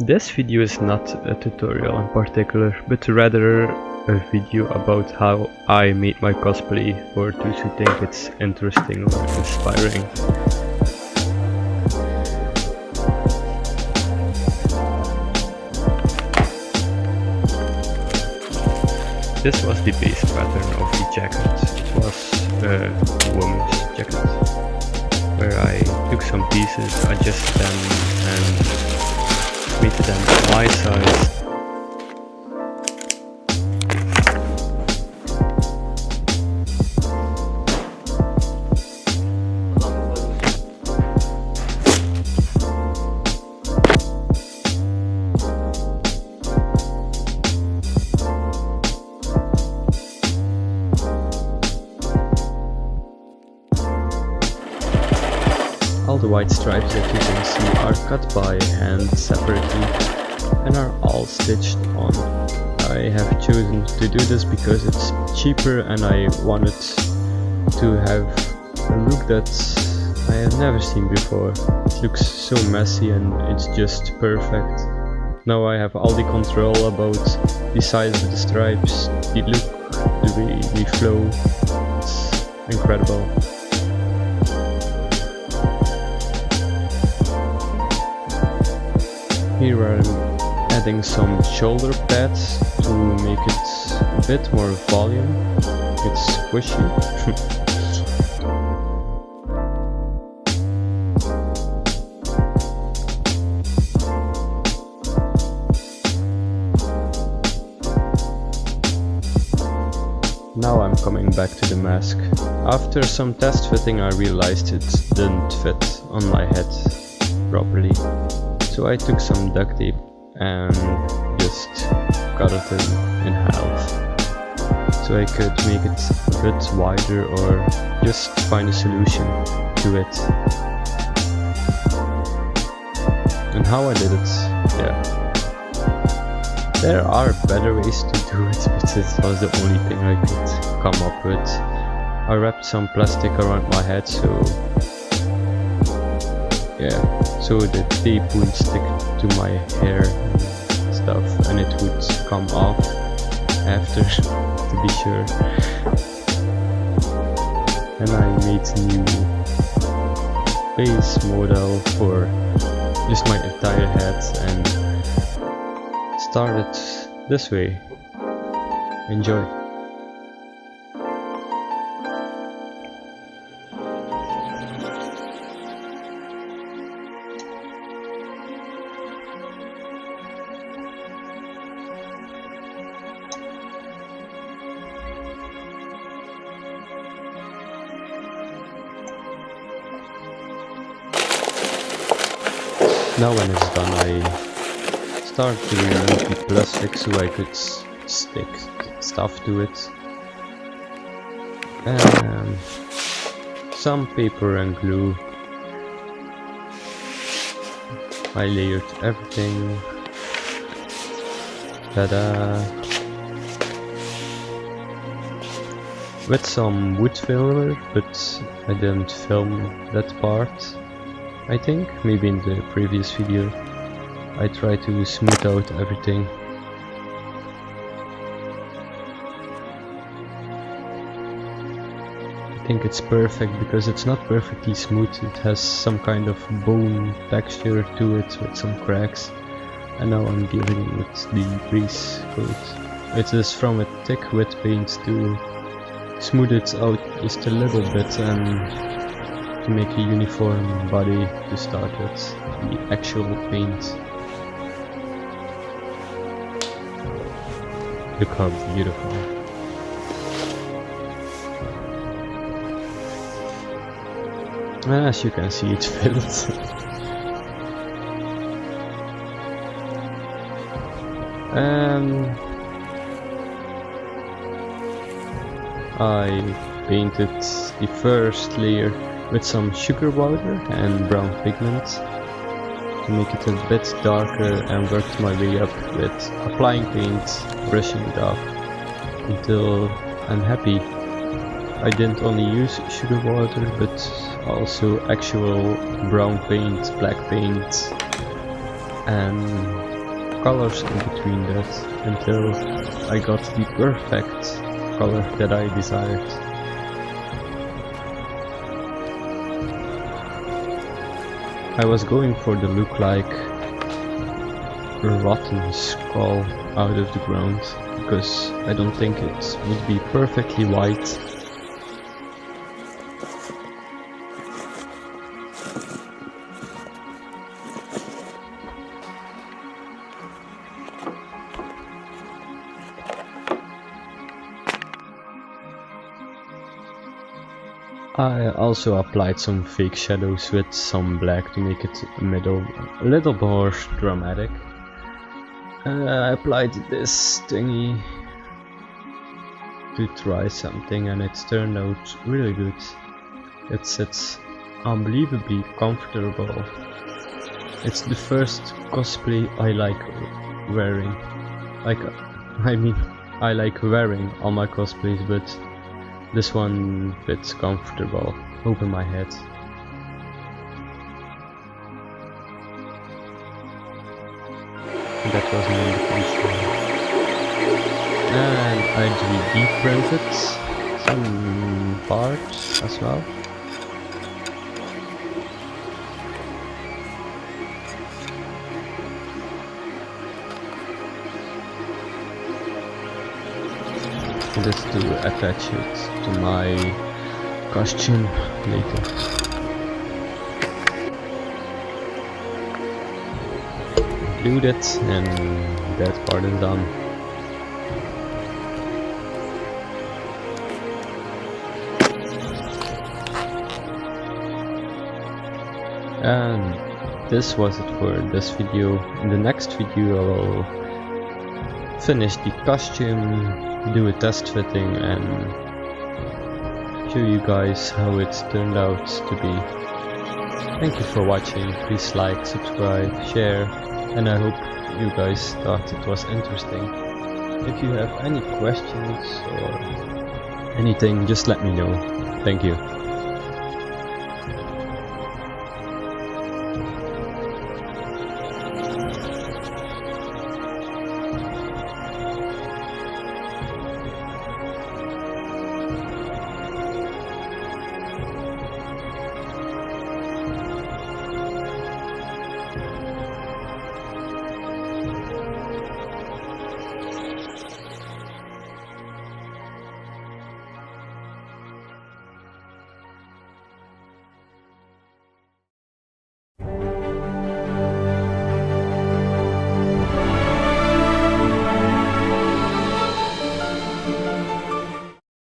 This video is not a tutorial in particular, but rather a video about how I made my cosplay for those who think it's interesting or inspiring. This was the base pattern of the jacket. It was a woman's jacket, where I took some pieces, adjusted them and made them my size. All the white stripes that you can see are cut by hand separately and are all stitched on. I have chosen to do this because it's cheaper and I wanted to have a look that I have never seen before. It looks so messy and it's just perfect. Now I have all the control about the size of the stripes, the look, the way they flow. It's incredible. Here I'm adding some shoulder pads to make it a bit more volume. It's squishy. Now I'm coming back to the mask. After some test fitting I realized it didn't fit on my head properly. So I took some duct tape and just cut it in half, so I could make it a bit wider or just find a solution to it. And how I did it, yeah. There are better ways to do it, but this was the only thing I could come up with. I wrapped some plastic around my head, so yeah, so the tape would stick to my hair and stuff, and it would come off after, to be sure. And I made a new base model for just my entire head and started this way. Enjoy. Now when it's done I start to remove the plastic so I could stick stuff to it. And some paper and glue. I layered everything. Ta-da! With some wood filler, but I didn't film that part. I think, maybe in the previous video, I tried to smooth out everything. I think it's perfect because it's not perfectly smooth, it has some kind of bone texture to it with some cracks. And now I'm giving it the grease coat. It is from a thick wet paint to smooth it out just a little bit and to make a uniform body to start with, the actual paint. Look how beautiful. And as you can see, it's filled. I painted the first layer with some sugar water and brown pigment to make it a bit darker, and worked my way up with applying paint, brushing it off until I'm happy. I didn't only use sugar water but also actual brown paint, black paint, and colors in between that until I got the perfect color that I desired. I was going for the look like a rotten skull out of the ground, because I don't think it would be perfectly white. I also applied some fake shadows with some black to make it a little more dramatic. I applied this thingy to try something and it turned out really good. It sits unbelievably comfortable. It's the first cosplay I like wearing. I like wearing all my cosplays, but this one fits comfortable over my head. That was an indication. And I 3D printed some parts as well. This to attach it to my costume later. Glued it and that part is done. And this was it for this video. In the next video I will finish the costume, do a test fitting and show you guys how it turned out to be. Thank you for watching. Please like, subscribe, share, and I hope you guys thought it was interesting. If you have any questions or anything, just let me know. Thank you.